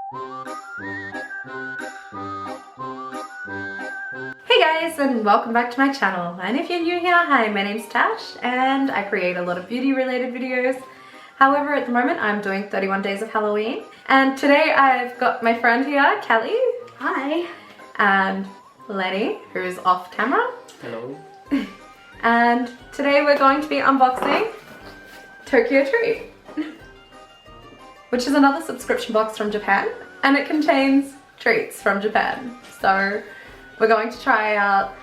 Hey guys, and welcome back to my channel. And if you're new here, hi, my name's Tash and I create a lot of beauty related videos. However, at the moment I'm doing 31 days of Halloween, and today I've got my friend here, Kelly. Hi. And Lenny, who's off camera. Hello. And today we're going to be unboxing Tokyo Treat, which is another subscription box from Japan, and it contains treats from Japan. So we're going to try out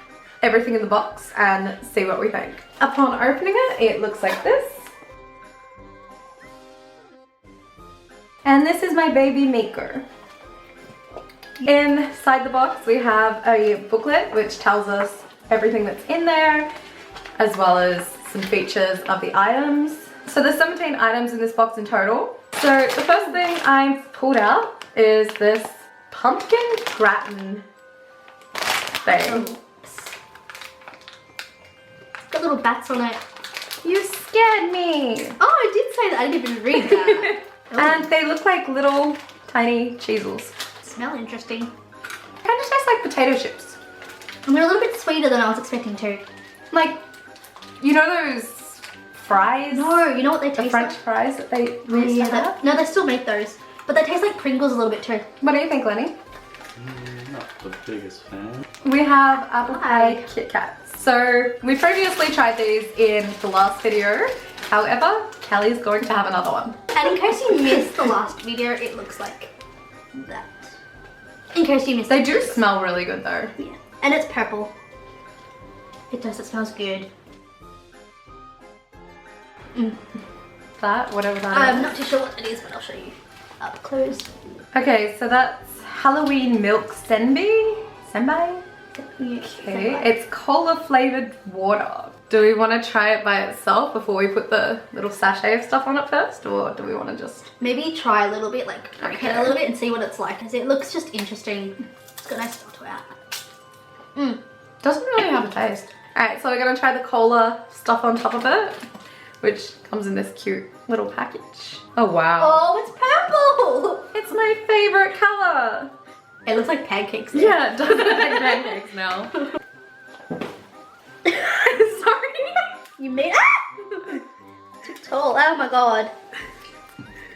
everything in the box and see what we think. Upon opening it, it looks like this. And this is my baby Miko. Inside the box we have a booklet which tells us everything that's in there, as well as some features of the items. So there's 17 items in this box in total. So the first thing I've pulled out is this pumpkin gratin thing. It's got little bats on it. You scared me! Oh, I did say that. I didn't even read that. And they look like little tiny cheesels. Smell interesting. Kind of taste like potato chips. And they're a little bit sweeter than I was expecting to. Like, you know those fries? No, you know what they The taste French like? fries that they used to have? No, they still make those. But they taste like Pringles a little bit too. What do you think, Lenny? Not the biggest fan. We have apple pie Hi. Kit Kats. So we previously tried these in the last video. However, Kelly's going to have another one. And in case you missed the last video, it looks like that. In case you missed They it. do smell really good though. Yeah. And it's purple. It does, it smells good. That, whatever that I'm is. not too sure what it is, but I'll show you up close. Okay, so that's Halloween milk senbei. Senbei? Okay, it's cola flavored water. Do we want to try it by itself before we put the little sachet of stuff on it first, or do we want to just... Maybe try a little bit, like break it Okay. a little bit and see what it's like, because it looks just interesting. It's got a nice smell to it. Doesn't really have a taste. Alright, so we're going to try the cola stuff on top of it, which comes in this cute little package. Oh wow. Oh, it's purple! It's my favorite color. It looks like pancakes. There. Yeah, it does look like pancakes now. Sorry. You made it. Too tall. Oh my god.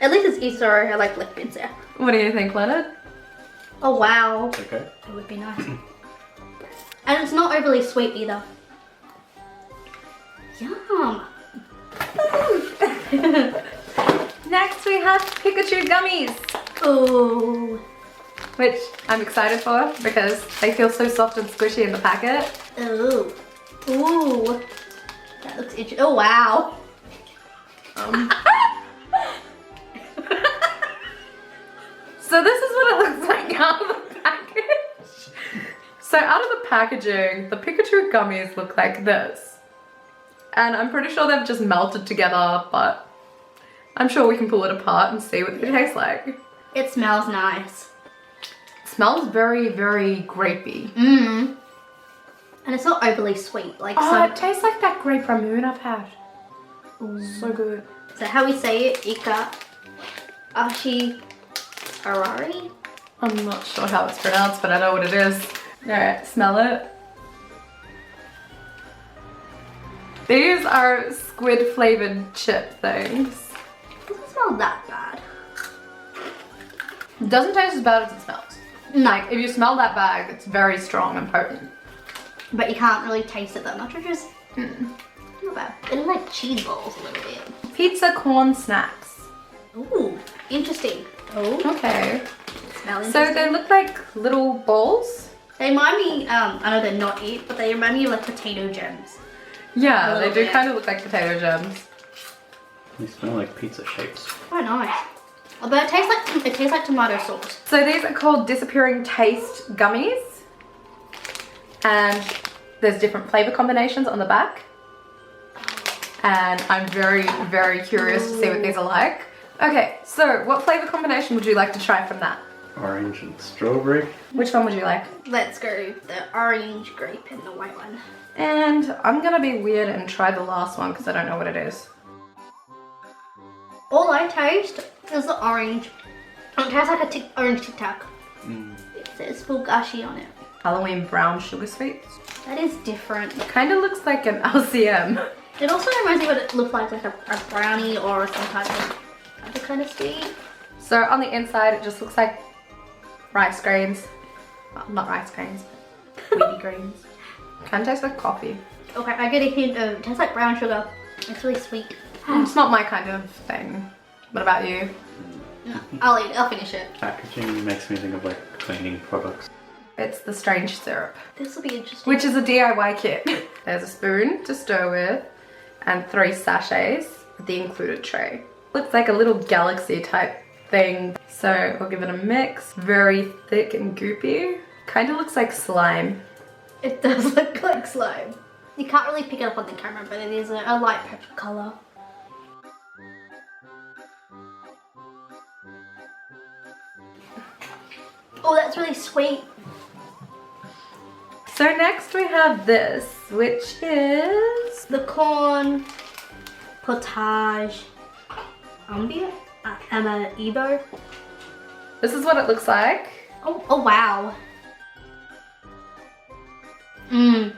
At least it's Easter. I like lip bits there. What do you think, Leonard? Oh wow. Okay. It would be nice. And it's not overly sweet either. Yum. Next we have Pikachu gummies, Ooh. which I'm excited for because they feel so soft and squishy in the packet. Ooh. Ooh. That looks interesting. Oh wow. So this is what it looks like out of the package. So out of the packaging, the Pikachu gummies look like this. And I'm pretty sure they've just melted together, but I'm sure we can pull it apart and see what they taste like. It smells nice. It smells very, very grapey. Mmm. And it's not overly sweet. Like Oh, some. it tastes like that grape ramen I've had. So good. Is that how we say it? Ika. Ashi. Arari? I'm not sure how it's pronounced, but I know what it is. Alright, smell it. These are squid flavored chip things. It doesn't smell that bad. It doesn't taste as bad as it smells. No. Like, if you smell that bag, it's very strong and potent. But you can't really taste it that much, which is not bad. They look like cheese balls a little bit. Pizza corn snacks. Ooh, interesting. Oh, Okay. smell So interesting. they look like little balls. They remind me, I know they're not it, but they remind me of like potato gems. Yeah, A they little do bit. kind of look like potato gems. They smell like pizza shapes. Oh, nice. Oh, but it tastes like tomato sauce. So these are called Disappearing Taste Gummies. And there's different flavor combinations on the back. And I'm very, very curious to see what these are like. Okay, so what flavor combination would you like to try from that? Orange and strawberry. Which one would you like? Let's go the orange grape and the white one. And I'm gonna be weird and try the last one because I don't know what it is. All I taste is the orange It tastes like a orange Tic Tac. Mm. It says Fulgashi on it. Halloween brown sugar sweets. That is different. Kind of looks like an LCM. It also reminds me what it looks like a brownie or some type of other kind of sweet. So on the inside, it just looks like rice grains. Not rice grains, wheaty grains. Kind of tastes like coffee. Okay, I get a hint of it tastes like brown sugar. It's really sweet. It's not my kind of thing. What about you? No, I'll eat it. I'll finish it. Packaging makes me think of like cleaning products. It's the strange syrup, This will be interesting. which is a DIY kit. There's a spoon to stir with and 3 sachets with the included tray. Looks like a little galaxy type thing. So we'll give it a mix. Very thick and goopy. Kind of looks like slime. It does look like slime. You can't really pick it up on the camera, but it is a light purple colour. Oh, that's really sweet. So next we have this, which is... The corn potage Ebo. This is what it looks like. Oh wow. Mmm.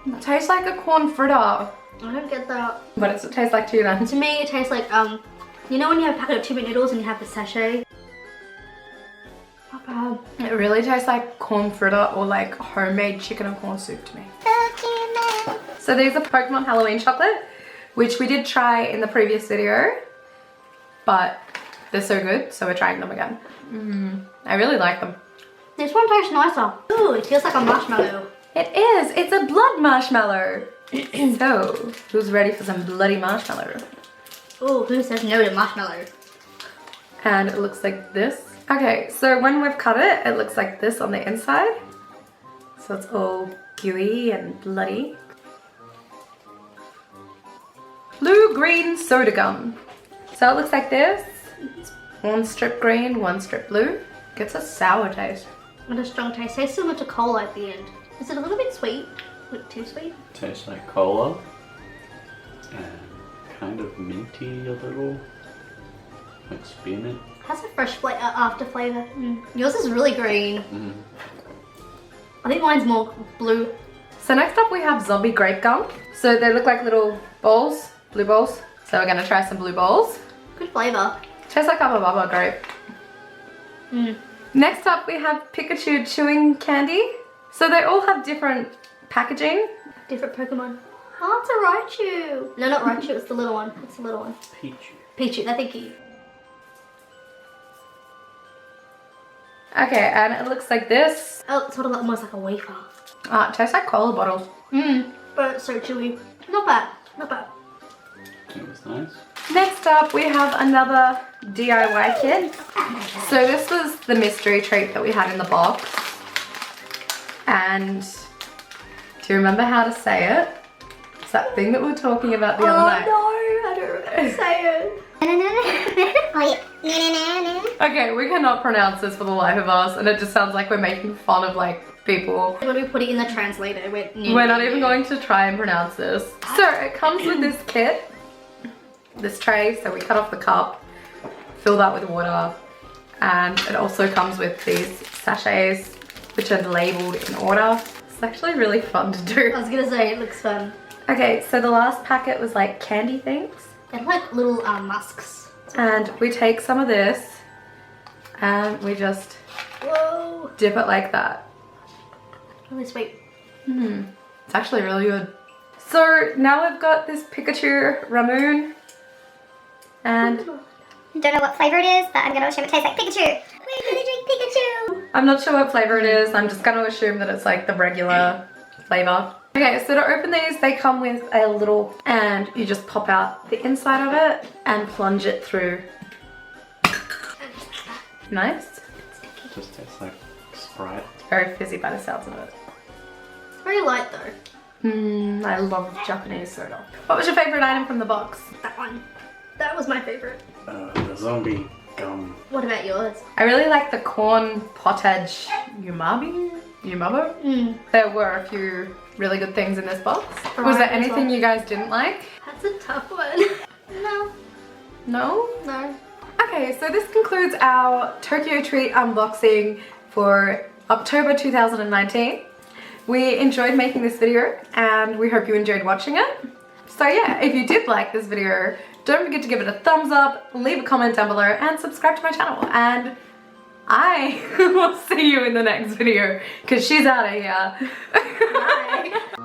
It tastes like a corn fritter. I don't get that. What does it taste like to you then? To me, it tastes like you know when you have a packet of 2-minute noodles and you have the sachet. Not bad. It really tastes like corn fritter or like homemade chicken and corn soup to me. So these are Pokemon Halloween chocolate, which we did try in the previous video, but they're so good, so we're trying them again. I really like them. This one tastes nicer. Ooh, it feels like a marshmallow. It is. It's a blood marshmallow. So, who's ready for some bloody marshmallow? Ooh, who says no to marshmallow? And it looks like this. Okay, so when we've cut it, it looks like this on the inside. So it's all gooey and bloody. Blue-green soda gum. So it looks like this. One strip green, one strip blue. Gets a sour taste. And a strong taste. Tastes similar to cola at the end. Is it a little bit sweet? A bit too sweet? Tastes like cola. And kind of minty a little. Like spearmint. Has a fresh after flavour. Yours is really green. Mm. I think mine's more blue. So next up we have zombie grape gum. So they look like little balls, blue balls. So we're gonna try some blue balls. Good flavour. Tastes like Abba Baba grape. Next up we have Pikachu chewing candy. So they all have different packaging. Different Pokemon. Oh, it's a Raichu. No, not Raichu, it's the little one. It's the little one. Peachy. Pichu, I think he. Okay, and it looks like this. Oh, it's sort of almost like a wafer. It tastes like cola bottles. But it's so chewy. Not bad, not bad. It was nice. Next up we have another DIY kit. So this was the mystery treat that we had in the box. And do you remember how to say it? It's that thing that we were talking about the other night. No, I don't remember how to say it. Okay, we cannot pronounce this for the life of us, and it just sounds like we're making fun of like people. When we put it in the translator, We're not even going to try and pronounce this. So it comes with this kit, this tray, so we cut off the cup, fill that with water, and it also comes with these sachets, which are labeled in order. It's actually really fun to do. I was gonna say, it looks fun. Okay, so the last packet was like candy things. They're like little musks. And we take some of this and we just Whoa. dip it like that. Really sweet. It's actually really good. So now we've got this Pikachu Ramoon. And Don't know what flavour it is, but I'm going to assume it tastes like Pikachu. We're going to drink Pikachu. I'm not sure what flavor it is. I'm just going to assume that it's like the regular flavor. Okay, so to open these, they come with a little, and you just pop out the inside of it and plunge it through. Nice. It just tastes like Sprite. It's very fizzy by the sounds of it. It's very light though. I love Japanese soda. What was your favorite item from the box? That one. That was my favorite. The zombie gum. What about yours? I really like the corn potage umabo. There were a few really good things in this box. Was there anything you guys didn't like? That's a tough one. No. No? No. Okay, so this concludes our Tokyo Treat unboxing for October 2019. We enjoyed making this video and we hope you enjoyed watching it. So yeah, if you did like this video, don't forget to give it a thumbs up, leave a comment down below and subscribe to my channel. And I will see you in the next video because she's out of here. Bye.